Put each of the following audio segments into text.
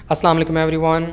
अस्सलाम वालेकुम everyone.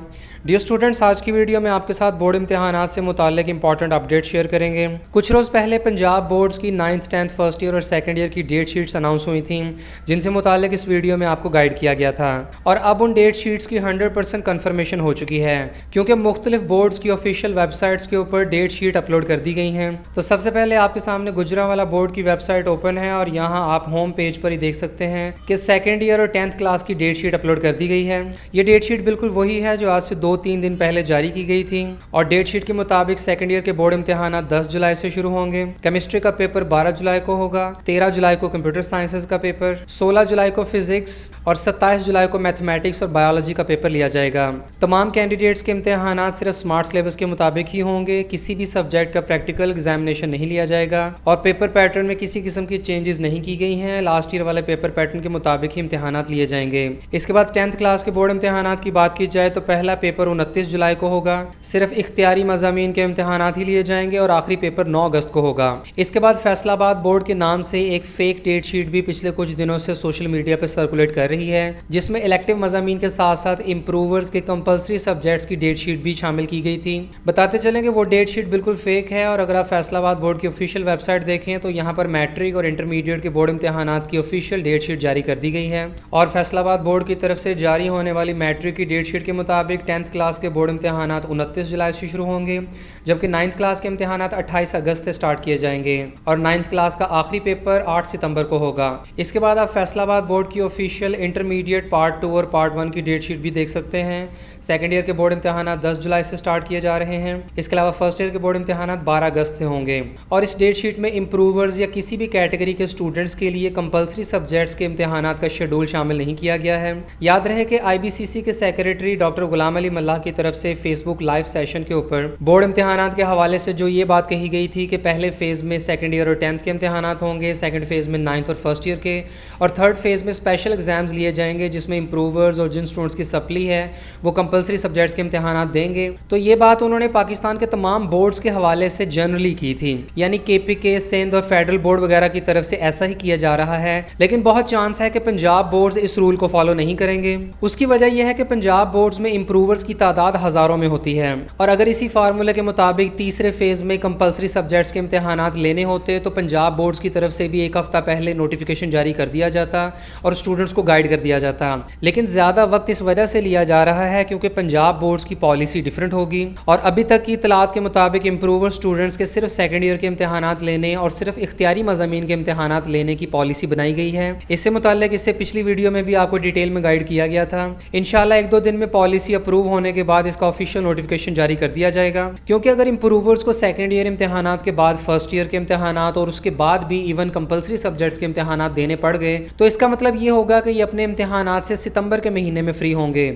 Dear students, आज की वीडियो में आपके साथ बोर्ड इम्तिहानात से मुताल्लिक इंपॉर्टेंट अपडेट शेयर करेंगे। कुछ रोज़ पहले पंजाब बोर्ड्स की 9th 10th फर्स्ट ईयर और सेकंड ईयर की डेट शीट्स अनाउंस हुई थी, जिनसे मुताल्लिक इस वीडियो में आपको गाइड किया गया था। और अब उन डेट शीट्स की 100% कन्फर्मेशन हो चुकी है, क्योंकि मुख्तलिफ बोर्ड्स की ऑफिशियल वेबसाइट्स के ऊपर डेट शीट अपलोड कर दी गई हैं। तो सबसे पहले आपके सामने गुजरांवाला बोर्ड की वेबसाइट ओपन है और यहाँ आप होम पेज पर ही देख सकते हैं कि सेकेंड ईयर और 10th क्लास की डेट शीट अपलोड कर दी गई है। ये डेट शीट बिल्कुल वही है जो आज से 2-3 दिन पहले जारी की गई थी। और डेट शीट के मुताबिक सेकंड ईयर के बोर्ड इम्तिहान 10 जुलाई से शुरू होंगे। केमिस्ट्री का पेपर 12 जुलाई को होगा, 13 जुलाई को कंप्यूटर साइंसेज का पेपर, 16 जुलाई को फिजिक्स और 27 जुलाई को मैथमेटिक्स और बायोलॉजी का पेपर लिया जाएगा। तमाम कैंडिडेट्स के इम्तिहान सिर्फ स्मार्ट सिलेबस के मुताबिक ही होंगे। किसी भी सब्जेक्ट का प्रैक्टिकल एग्जामिनेशन नहीं लिया जाएगा और पेपर पैटर्न में किसी किस्म की चेंजेस नहीं की गई हैं। लास्ट ईयर वाले पेपर पैटर्न के मुताबिक ही इम्तिहान लिए जाएंगे। इसके बाद 10th क्लास के बोर्ड इम्तिहान की बात की जाए तो पहला पेपर 29 जुलाई को होगा। सिर्फ इख्तियारी मज़ामीन के इम्तिहान ही लिए जाएंगे और आखिरी पेपर 9 अगस्त को होगा। इसके बाद फैसलाबाद बोर्ड के नाम से एक फेक डेट शीट भी पिछले कुछ दिनों से सोशल मीडिया पर सर्कुलेट कर रही है, जिसमें इलेक्टिव मज़ामीन के साथ साथ इम्प्रूवर्स के कंपल्सरी सब्जेक्ट्स की डेट शीट भी शामिल की गई थी। बताते चलें कि वो डेट शीट बिल्कुल फेक है। और अगर आप फैसलाबाद बोर्ड की ऑफिशियल वेबसाइट देखें तो यहाँ पर मैट्रिक और इंटरमीडिएट के बोर्ड इम्तिहान की ऑफिशियल डेट शीट जारी कर दी गई है। और फैसलाबाद बोर्ड की तरफ से जारी होने वाली मैट्रिक की डेट शीट के मुताबिक 10th क्लास के बोर्ड इम्तिहान 29 जुलाई से शुरू होंगे, जबकि 9th क्लास के इम्तिहान 28 अगस्त से स्टार्ट किए जाएंगे और 9th क्लास का आखिरी पेपर 8 सितंबर को होगा। इसके बाद आप फैसलाबाद बोर्ड की ऑफिशियल इंटरमीडिएट पार्ट 2 और पार्ट 1 की डेट शीट भी देख सकते हैं। सेकंड ईयर के बोर्ड इम्तिहान 10 जुलाई से स्टार्ट किए जा रहे हैं। इसके अलावा फर्स्ट ईयर के बोर्ड इम्तिहान 12 अगस्त से होंगे। और इस डेट शीट में इम्प्रूवर्स या किसी भी कैटेगरी के स्टूडेंट्स के लिए कंपल्सरी सब्जेक्ट्स के इम्तिहान का शेड्यूल शामिल नहीं किया गया है। याद रहे कि IBCC के सेक्रेटरी डॉक्टर गुलाम अली मल्लाह की तरफ से फेसबुक लाइव सेशन के ऊपर बोर्ड इम्तिहान के हवाले से जो ये बात कही गई थी कि पहले फेज में सेकंड ईयर और 10th के इम्तिहान होंगे, सेकंड फेज में 9th और फर्स्ट ईयर के, और थर्ड फेज में स्पेशल एग्जाम्स लिए जाएंगे जिसमें इम्प्रूवर्स और जिन स्टूडेंट्स की सप्ली है वो कंपल्सरी सब्जेक्ट्स के इम्तिहान देंगे। तो ये बात उन्होंने पाकिस्तान के तमाम बोर्ड्स के हवाले से जनरली की थी, यानी KPK, सिंध और फेडरल बोर्ड वगैरह की तरफ से ऐसा ही किया जा रहा है। लेकिन बहुत चांस है कि पंजाब बोर्ड्स इस रूल को फॉलो नहीं करेंगे। उसकी वजह यह है कि पंजाब बोर्ड्स में इम्प्रूवर्स की तादाद हज़ारों में होती है और अगर इसी फार्मूले के मुताबिक तीसरे फेज में कंपल्सरी सब्जेक्ट्स के इम्तिहान लेने होते तो पंजाब बोर्ड्स की तरफ से भी एक हफ्ता पहले नोटिफिकेशन जारी कर दिया जाता और स्टूडेंट्स को गाइड कर दिया जाता। लेकिन ज़्यादा वक्त इस वजह से लिया जा रहा है क्योंकि पंजाब बोर्ड्स की पॉलिसी डिफरेंट होगी और अभी तक की इतलात के मुताबिक इम्प्रूवर स्टूडेंट्स के सिर्फ सेकेंड ईयर के इम्तिहान लेने और सिर्फ इख्तियारी मज़ामीन के इम्तिहान लेने की पॉलिसी बनाई गई है। इससे मुताल्लिक इससे पिछली वीडियो में भी आपको डिटेल में गाइड किया गया था। इंशाल्लाह 1-2 दिन में पॉलिसी अप्रूव होने के बाद इसका ऑफिशियल नोटिफिकेशन जारी कर दिया जाएगा। क्योंकि अगर इम्प्रूवर्स को सेकंड ईयर इम्तिहानात के बाद फर्स्ट ईयर के इम्तिहानात और उसके बाद भी इवन कंपल्सरी सब्जेक्ट्स के इम्तिहानात देने पड़ गए तो इसका मतलब ये होगा कि ये अपने इम्तिहानात से सितंबर के महीने में फ्री होंगे।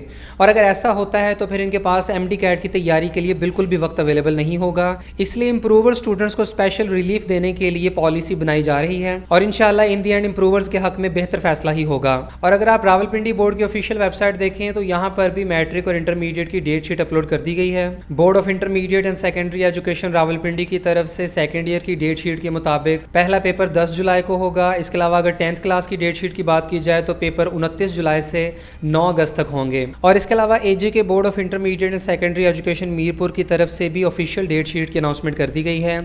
और अगर ऐसा होता है तो फिर इनके पास MD कैट की तैयारी के लिए बिल्कुल भी वक्त अवेलेबल नहीं होगा। इसलिए इम्प्रूवर स्टूडेंट्स को स्पेशल रिलीफ देने के लिए पॉलिसी बनाई जा रही है और इंशाल्लाह इन दी एंड इम्प्रूवर्स के हक में बेहतर फैसला ही होगा। और अगर आप रावलपिंडी बोर्ड की ऑफिशियल वेबसाइट देखें तो यहाँ पर भी मैट्रिक और इंटरमीडिएट की डेट शीट अपलोड कर दी गई है। Board of intermediate and secondary education Rawalpindi की तरफ से सेकंड ईयर की डेट शीट के मुताबिक पहला पेपर 10 जुलाई को होगा। इसके अलावा अगर 10th क्लास की डेट शीट की बात की जाए तो पेपर 29 जुलाई से 9 अगस्त तक होंगे। और इसके अलावा AJ के board of intermediate and secondary education Mirpur की तरफ से भी ऑफिशियल डेट शीट की अनाउंसमेंट कर दी गई है।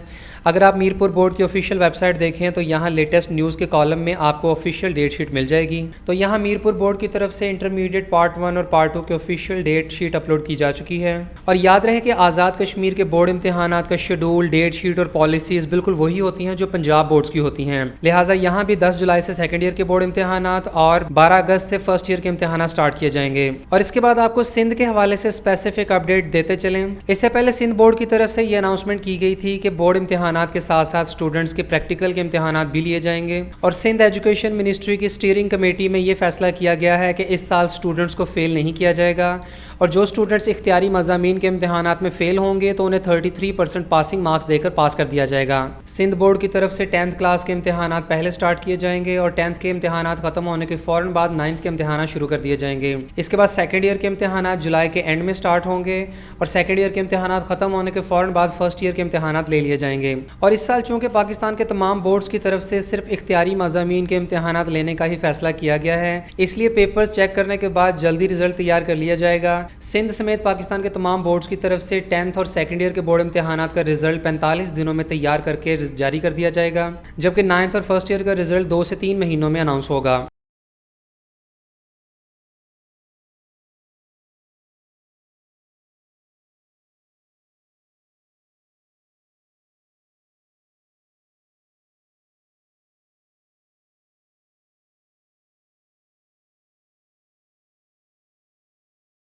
अगर आप मीरपुर बोर्ड की ऑफिशियल वेबसाइट देखें तो यहाँ लेटेस्ट न्यूज़ के कॉलम में आपको ऑफिशियल डेट शीट मिल जाएगी। तो यहाँ मीरपुर बोर्ड की तरफ से इंटरमीडिएट पार्ट 1 और पार्ट 2 की ऑफिशियल डेट शीट अपलोड की जा चुकी है। और याद रहे कि आज़ाद कश्मीर के बोर्ड इम्तिहान का शेड्यूल, डेट शीट और पॉलिसीज़ बिल्कुल वही होती हैं जो पंजाब बोर्ड्स की होती हैं। लिहाजा यहाँ भी 10 जुलाई से सेकंड ईयर के बोर्ड इम्तिहान और 12 अगस्त से फर्स्ट ईयर के इम्तिहान स्टार्ट किए जाएंगे। और इसके बाद आपको सिंध के हवाले से स्पेसिफिक अपडेट देते चलें। इससे पहले सिंध बोर्ड की तरफ से ये अनाउंसमेंट की गई थी कि बोर्ड इम्तिहान के साथ साथ स्टूडेंट्स के प्रैक्टिकल के इम्तिहान भी लिए जाएंगे। और सिंध एजुकेशन मिनिस्ट्री की स्टीयरिंग कमेटी में ये फैसला किया गया है कि इस साल स्टूडेंट्स को फेल नहीं किया जाएगा और जो स्टूडेंट्स इख्तियारी मज़ामीन के इम्तिहानात में फ़ेल होंगे तो उन्हें 33% पासिंग मार्क्स देकर पास कर दिया जाएगा। सिंध बोर्ड की तरफ से 10th क्लास के इम्तिहानात पहले स्टार्ट किए जाएंगे और 10th के इम्तिहानात ख़त्म होने के फ़ौरन बाद 9th के इम्तिहानात शुरू कर दिए जाएंगे। इसके बाद सेकेंड ईयर के इम्तिहानात जुलाई के एंड में स्टार्ट होंगे और सेकेंड ईयर के इम्तिहानात ख़त्म होने के फ़ौरन बाद फर्स्ट ईयर के इम्तिहानात ले लिए जाएंगे। और इस साल चूँकि पाकिस्तान के तमाम बोर्ड्स की तरफ से सिर्फ इख्तियारी मज़ामीन के इम्तहानात लेने का ही फैसला किया गया है, इसलिए पेपर्स चेक करने के बाद जल्दी रिजल्ट तैयार कर लिया जाएगा। सिंध समेत पाकिस्तान के तमाम बोर्ड्स की तरफ से 10th और सेकेंड ईयर के बोर्ड इम्तहानात का रिजल्ट 45 दिनों में तैयार करके जारी कर दिया जाएगा, जबकि 9th और फर्स्ट ईयर का रिजल्ट 2 से 3 महीनों में अनाउंस होगा।